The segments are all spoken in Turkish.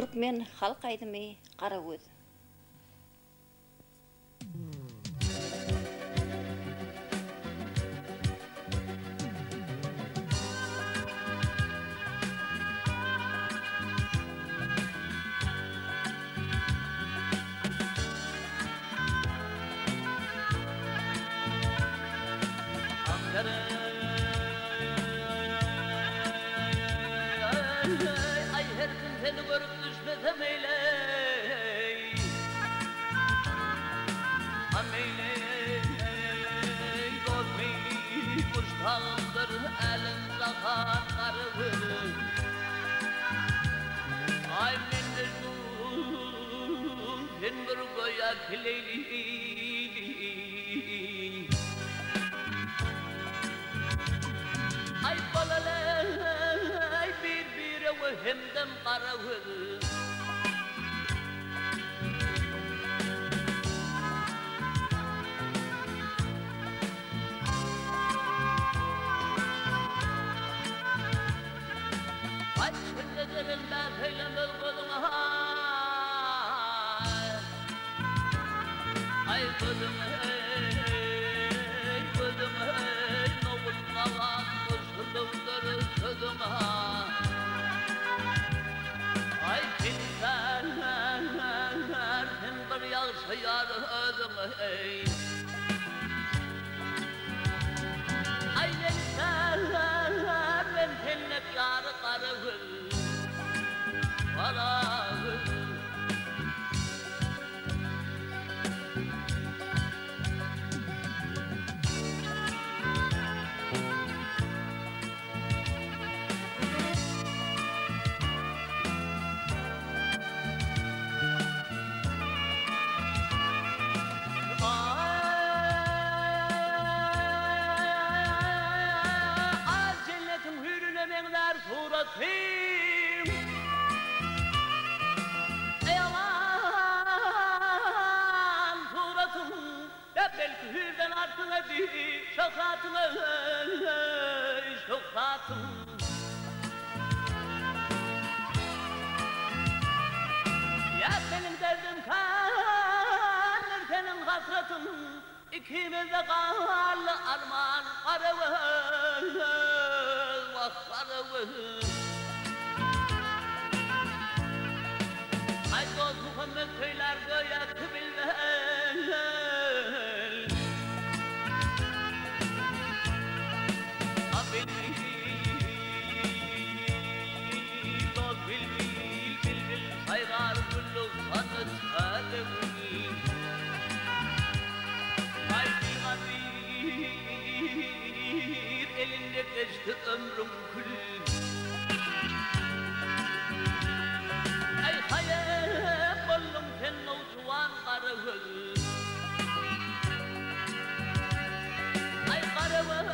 Türkmen halk aydymı Gara göz. Ay her gün seni görüp düşmesem eyley Ameyley, dost meyley Kuş tağımdır elin zakat karıvır Ay Mecnun sen bir goya kileyli Ay balalay bir ve hemdem karavır Ay şükrederim ben söylemez kızım Ay kızım kızım Noğul kalan kuşulumdur kızım Ay kimsen bir yağsa yar özüm Ay neysen ben seninle yarı karıvır Karıvır suratım Ey aman suratım Ya belki hürden artına bir şokatına şokatım Ya senin derdin kanır senin hasratın İkimiz de kanlı armağan karıvız Vah karıvız Ay dost Muhammed söyler göğe kıbilmez Abil dost bil saygar kullu sanat adım Ay bir gadir elinde geçti ömrüm kül Ay hayat buldum sen o çuvan karıvız Ay karıvız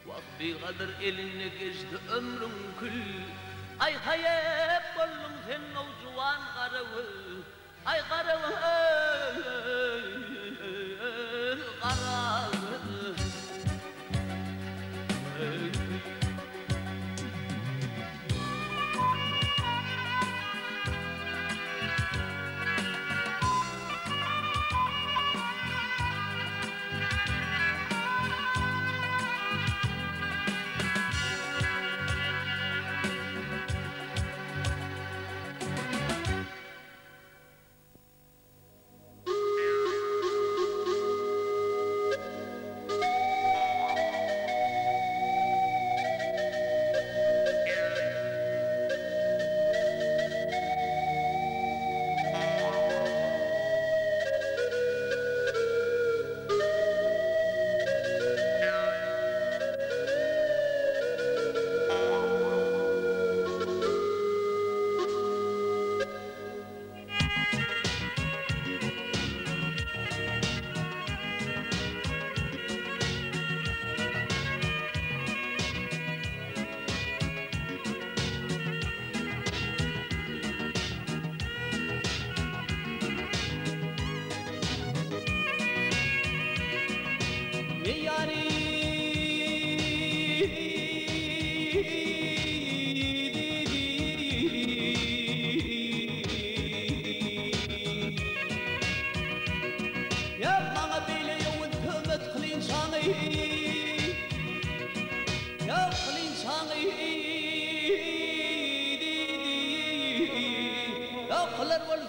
Vakti kadar eline geçti ömrüm kül Ay hayat buldum sen o cuvan karıvız Ay karıvız karıvız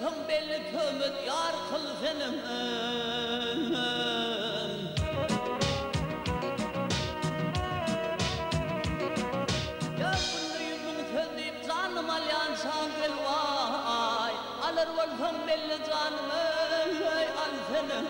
olsam belli kömür yar kıl senin. Ya bunu yüzüm söndüğüm canım alyan şangıl vay. Alır olsam belli canım al senin.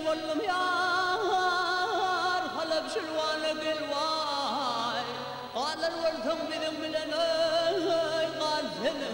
والله يار خلب شلوانك الواي قال الورثم بذنب لنا قال فينا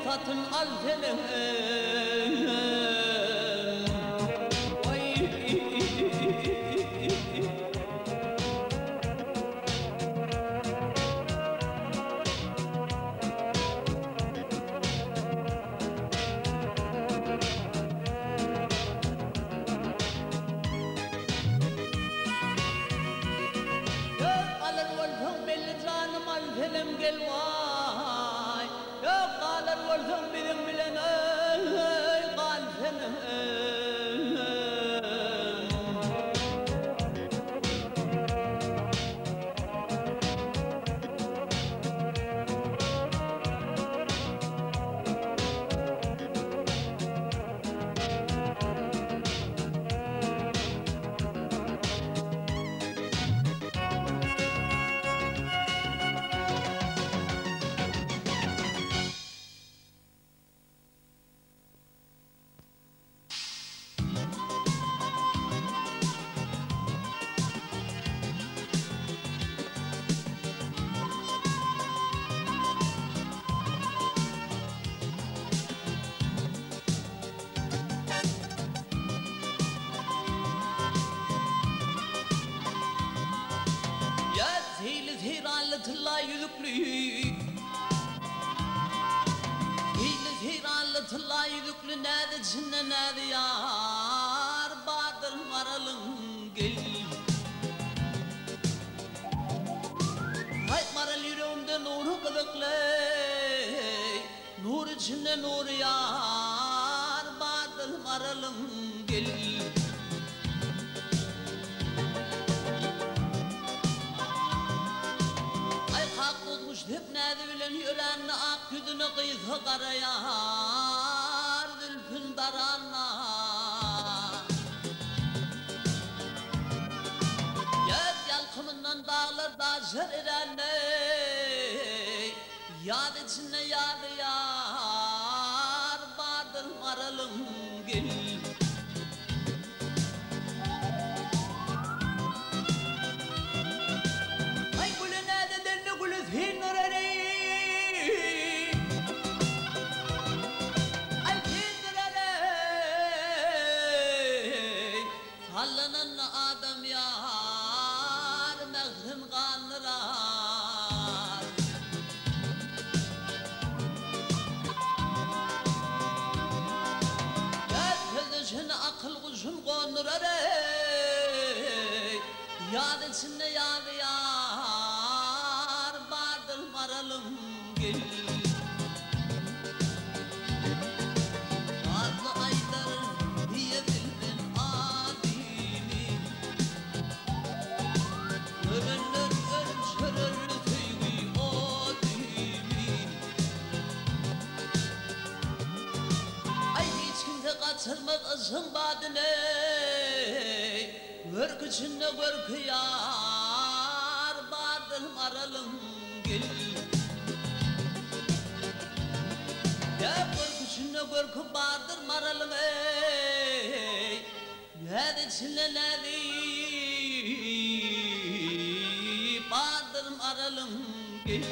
satın al seni. لا يذكري لا يذكر نادي جن نادي يار بعد المرلنجل هاي مرل يوم ده نور قدق لي نور جن نور يار بعد المرلنجل نادي بلن يلان أكد نقيث قريار ذو الفندرانا ياد يالخمنن داغلر داجر إراني ياد جن ياد يار بعد المرلنجل هاي قول نادي دل قول ذهين نراني هلنا آدم يار مغرم غانرات Yad içinde yad yar vardır maralım gel. Adlı aylar diye bildin adimi. Ölürler ölçürür tüyü o dimi. Ay hiç kimde kaçırma kızım badine. Görk içinde görk yar vardır maralım gel. Ya görk içinde görk vardır maralım ey. Nedi içinde nedi vardır maralım gel.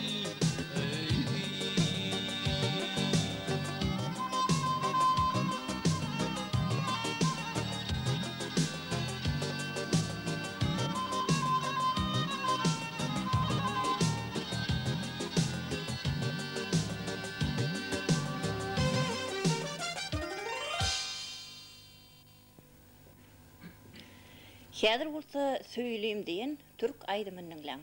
Häzir bolsa söýleýim diýen türk aýdymynyň lan.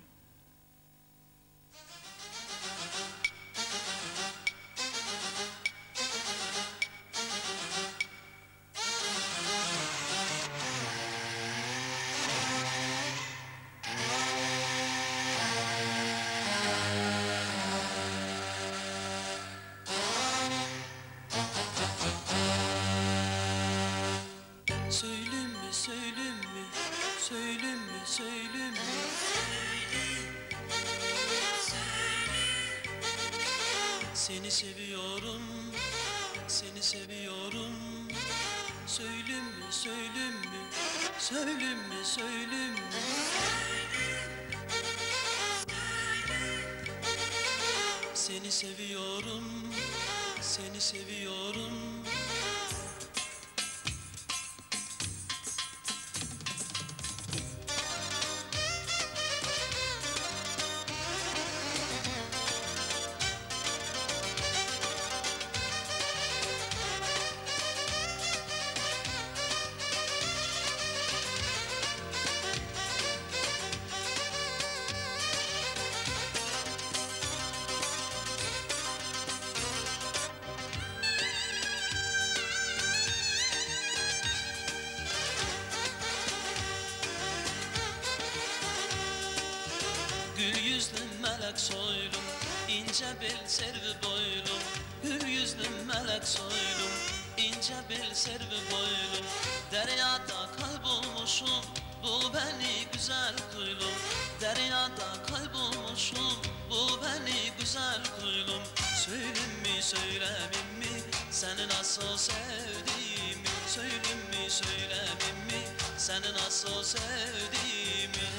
Söyleme, söyleme, söyleme, söyleme. Seni seviyorum, seni seviyorum. Söyleme, söyleme, söyleme, söyleme. Seni seviyorum, seni seviyorum. Gül yüzlü melek soylum, ince bel servi boylum. Gül yüzlü melek soylum, ince bel servi boylum. Deryada kaybolmuşum, bul beni güzel kuylum. Deryada kaybolmuşum, bul beni güzel kuylum. Söyleyeyim mi söylemeyeyim mi, seni nasıl sevdiğimi. Söyleyeyim mi söylemeyeyim mi, seni nasıl sevdiğimi.